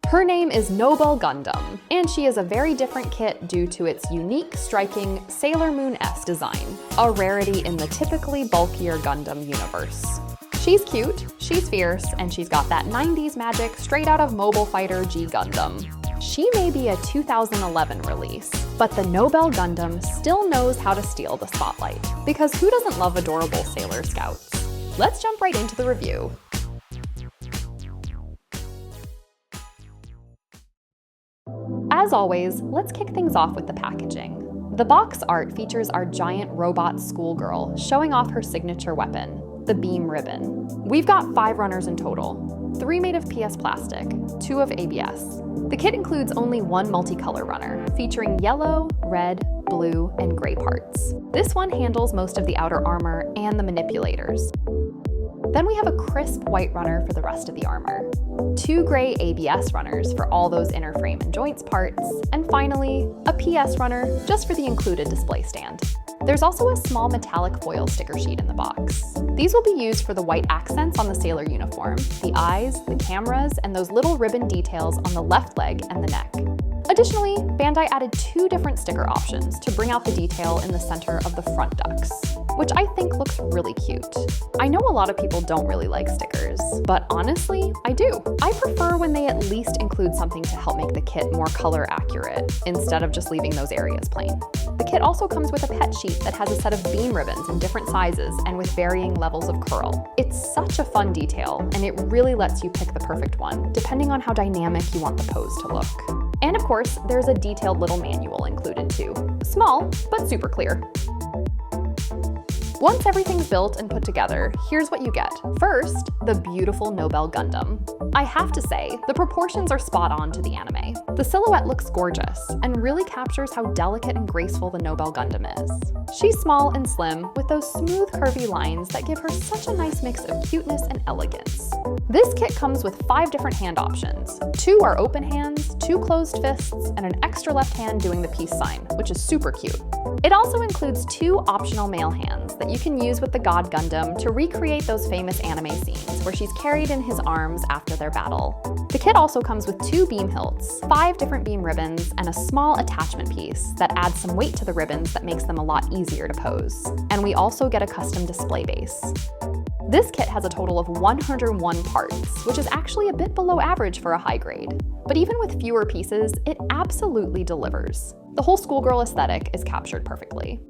Her name is Nobel Gundam, and she is a very different kit due to its unique, striking Sailor Moon-esque design, a rarity in the typically bulkier Gundam universe. She's cute, she's fierce, and she's got that 90s magic straight out of Mobile Fighter G Gundam. She may be a 2011 release, but the Nobel Gundam still knows how to steal the spotlight, because who doesn't love adorable Sailor Scouts? Let's jump right into the review. As always, let's kick things off with the packaging. The box art features our giant robot schoolgirl showing off her signature weapon, the beam ribbon. We've got 5 runners in total, 3 made of PS plastic, 2 of ABS. The kit includes only 1 multicolor runner, featuring yellow, red, blue, and gray parts. This one handles most of the outer armor and the manipulators. Then we have a crisp white runner for the rest of the armor, 2 gray ABS runners for all those inner frame and joints parts, and finally, a PS runner just for the included display stand. There's also a small metallic foil sticker sheet in the box. These will be used for the white accents on the sailor uniform, the eyes, the cameras, and those little ribbon details on the left leg and the neck. Additionally, Bandai added 2 different sticker options to bring out the detail in the center of the front ducts, which I think looks really cute. I know a lot of people don't really like stickers, but honestly, I do. I prefer when they at least include something to help make the kit more color accurate, instead of just leaving those areas plain. The kit also comes with a pet sheet that has a set of beam ribbons in different sizes and with varying levels of curl. It's such a fun detail, and it really lets you pick the perfect one, depending on how dynamic you want the pose to look. And of course, there's a detailed little manual included too. Small, but super clear. Once everything's built and put together, here's what you get. First, the beautiful Nobel Gundam. I have to say, the proportions are spot on to the anime. The silhouette looks gorgeous and really captures how delicate and graceful the Nobel Gundam is. She's small and slim, with those smooth, curvy lines that give her such a nice mix of cuteness and elegance. This kit comes with 5 different hand options. 2 are open hands, 2 closed fists, and an extra left hand doing the peace sign, which is super cute. It also includes 2 optional male hands that you can use with the God Gundam to recreate those famous anime scenes where she's carried in his arms after their battle. The kit also comes with 2 beam hilts, 5 different beam ribbons, and a small attachment piece that adds some weight to the ribbons that makes them a lot easier to pose. And we also get a custom display base. This kit has a total of 101 parts, which is actually a bit below average for a high grade. But even with fewer pieces, it absolutely delivers. The whole schoolgirl aesthetic is captured perfectly.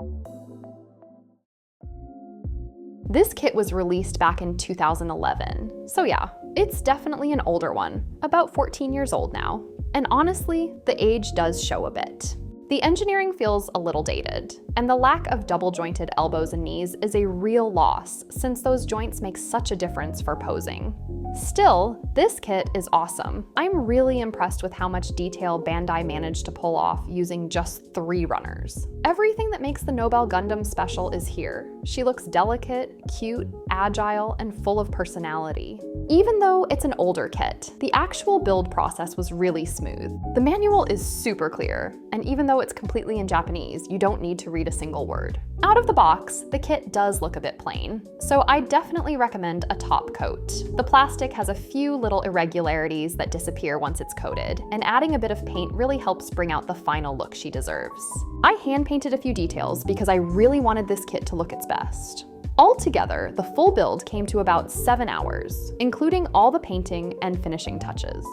This kit was released back in 2011, so yeah, it's definitely an older one, about 14 years old now. And honestly, the age does show a bit. The engineering feels a little dated, and the lack of double-jointed elbows and knees is a real loss since those joints make such a difference for posing. Still, this kit is awesome. I'm really impressed with how much detail Bandai managed to pull off using just 3 runners. Everything that makes the Nobel Gundam special is here. She looks delicate, cute, agile, and full of personality. Even though it's an older kit, the actual build process was really smooth. The manual is super clear, and even though it's completely in Japanese, you don't need to read a single word. Out of the box, the kit does look a bit plain, so I definitely recommend a top coat. The plastic has a few little irregularities that disappear once it's coated, and adding a bit of paint really helps bring out the final look she deserves. I hand painted a few details because I really wanted this kit to look its best. Altogether, the full build came to about 7 hours, including all the painting and finishing touches.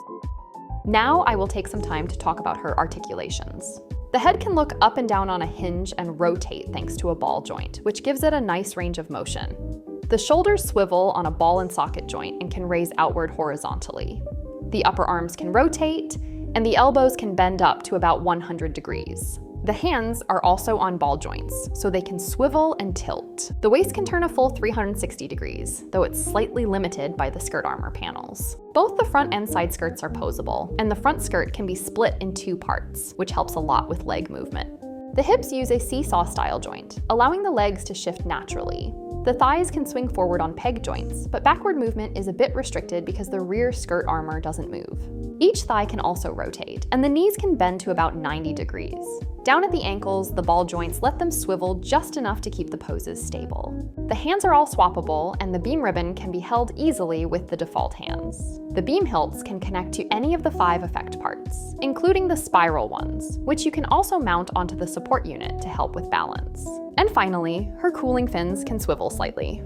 Now I will take some time to talk about her articulations. The head can look up and down on a hinge and rotate thanks to a ball joint, which gives it a nice range of motion. The shoulders swivel on a ball and socket joint and can raise outward horizontally. The upper arms can rotate, and the elbows can bend up to about 100 degrees. The hands are also on ball joints, so they can swivel and tilt. The waist can turn a full 360 degrees, though it's slightly limited by the skirt armor panels. Both the front and side skirts are posable, and the front skirt can be split in 2 parts, which helps a lot with leg movement. The hips use a seesaw-style joint, allowing the legs to shift naturally. The thighs can swing forward on peg joints, but backward movement is a bit restricted because the rear skirt armor doesn't move. Each thigh can also rotate, and the knees can bend to about 90 degrees. Down at the ankles, the ball joints let them swivel just enough to keep the poses stable. The hands are all swappable, and the beam ribbon can be held easily with the default hands. The beam hilts can connect to any of the 5 effect parts, including the spiral ones, which you can also mount onto the support unit to help with balance. And finally, her cooling fins can swivel slightly.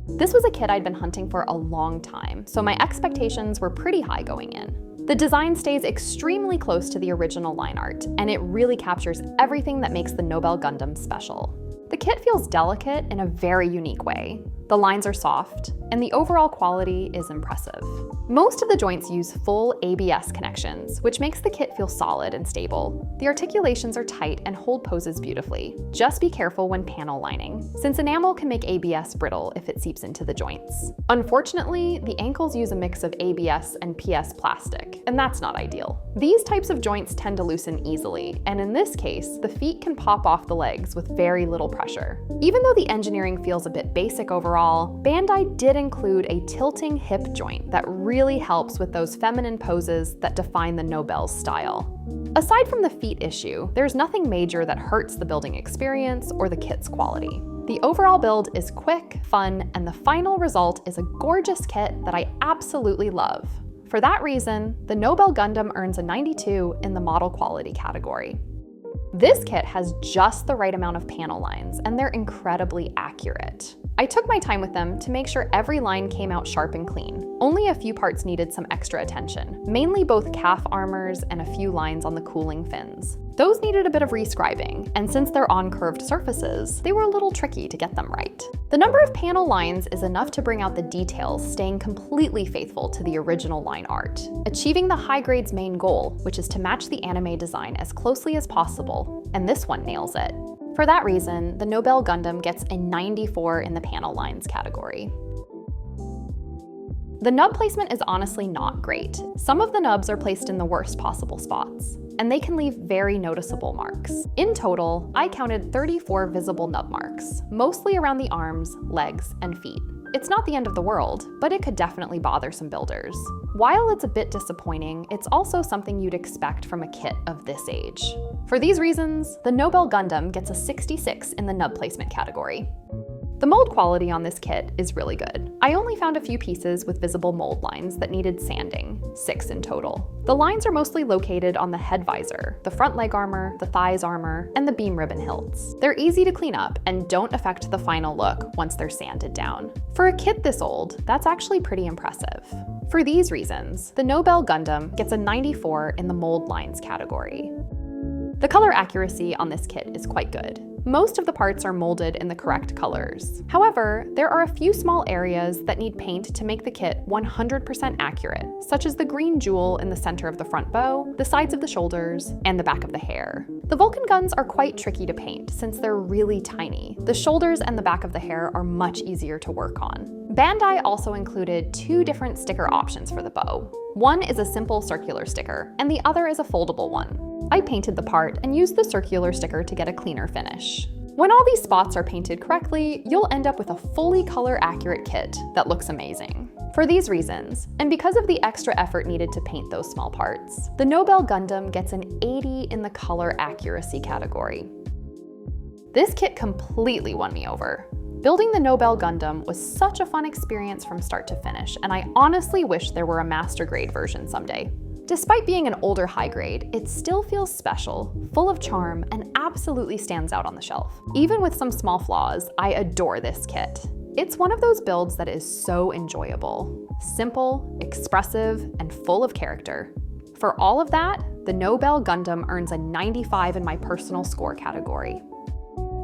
This was a kit I'd been hunting for a long time, so my expectations were pretty high going in. The design stays extremely close to the original line art, and it really captures everything that makes the Nobel Gundam special. The kit feels delicate in a very unique way. The lines are soft, and the overall quality is impressive. Most of the joints use full ABS connections, which makes the kit feel solid and stable. The articulations are tight and hold poses beautifully. Just be careful when panel lining, since enamel can make ABS brittle if it seeps into the joints. Unfortunately, the ankles use a mix of ABS and PS plastic, and that's not ideal. These types of joints tend to loosen easily, and in this case, the feet can pop off the legs with very little pressure. Even though the engineering feels a bit basic overall, Bandai did include a tilting hip joint that really helps with those feminine poses that define the Nobel's style. Aside from the feet issue, there's nothing major that hurts the building experience or the kit's quality. The overall build is quick, fun, and the final result is a gorgeous kit that I absolutely love. For that reason, the Nobel Gundam earns a 92 in the model quality category. This kit has just the right amount of panel lines, and they're incredibly accurate. I took my time with them to make sure every line came out sharp and clean. Only a few parts needed some extra attention, mainly both calf armors and a few lines on the cooling fins. Those needed a bit of rescribing, and since they're on curved surfaces, they were a little tricky to get them right. The number of panel lines is enough to bring out the details, staying completely faithful to the original line art, achieving the high grade's main goal, which is to match the anime design as closely as possible, and this one nails it. For that reason, the Nobel Gundam gets a 94 in the panel lines category. The nub placement is honestly not great. Some of the nubs are placed in the worst possible spots, and they can leave very noticeable marks. In total, I counted 34 visible nub marks, mostly around the arms, legs, and feet. It's not the end of the world, but it could definitely bother some builders. While it's a bit disappointing, it's also something you'd expect from a kit of this age. For these reasons, the Nobel Gundam gets a 66 in the nub placement category. The mold quality on this kit is really good. I only found a few pieces with visible mold lines that needed sanding, 6 in total. The lines are mostly located on the head visor, the front leg armor, the thighs armor, and the beam ribbon hilts. They're easy to clean up and don't affect the final look once they're sanded down. For a kit this old, that's actually pretty impressive. For these reasons, the Nobel Gundam gets a 94 in the mold lines category. The color accuracy on this kit is quite good. Most of the parts are molded in the correct colors. However, there are a few small areas that need paint to make the kit 100% accurate, such as the green jewel in the center of the front bow, the sides of the shoulders, and the back of the hair. The Vulcan guns are quite tricky to paint since they're really tiny. The shoulders and the back of the hair are much easier to work on. Bandai also included 2 different sticker options for the bow. One is a simple circular sticker, and the other is a foldable one. I painted the part and used the circular sticker to get a cleaner finish. When all these spots are painted correctly, you'll end up with a fully color-accurate kit that looks amazing. For these reasons, and because of the extra effort needed to paint those small parts, the Nobel Gundam gets an 80 in the color accuracy category. This kit completely won me over. Building the Nobel Gundam was such a fun experience from start to finish, and I honestly wish there were a master grade version someday. Despite being an older high grade, it still feels special, full of charm, and absolutely stands out on the shelf. Even with some small flaws, I adore this kit. It's one of those builds that is so enjoyable, simple, expressive, and full of character. For all of that, the Nobel Gundam earns a 95 in my personal score category.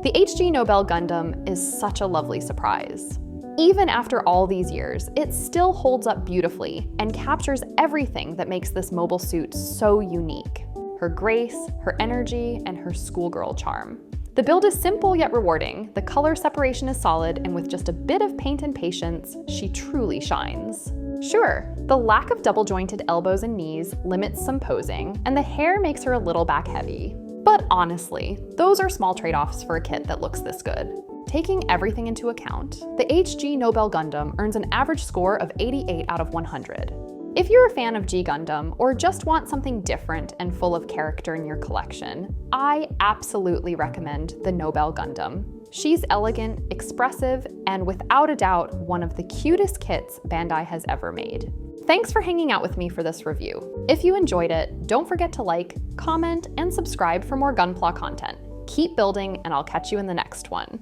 The HG Nobel Gundam is such a lovely surprise. Even after all these years, it still holds up beautifully and captures everything that makes this mobile suit so unique. Her grace, her energy, and her schoolgirl charm. The build is simple yet rewarding, the color separation is solid, and with just a bit of paint and patience, she truly shines. Sure, the lack of double-jointed elbows and knees limits some posing, and the hair makes her a little back heavy. But honestly, those are small trade-offs for a kit that looks this good. Taking everything into account, the HG Nobell Gundam earns an average score of 88 out of 100. If you're a fan of G Gundam or just want something different and full of character in your collection, I absolutely recommend the Nobell Gundam. She's elegant, expressive, and without a doubt, one of the cutest kits Bandai has ever made. Thanks for hanging out with me for this review. If you enjoyed it, don't forget to like, comment, and subscribe for more Gunpla content. Keep building, and I'll catch you in the next one.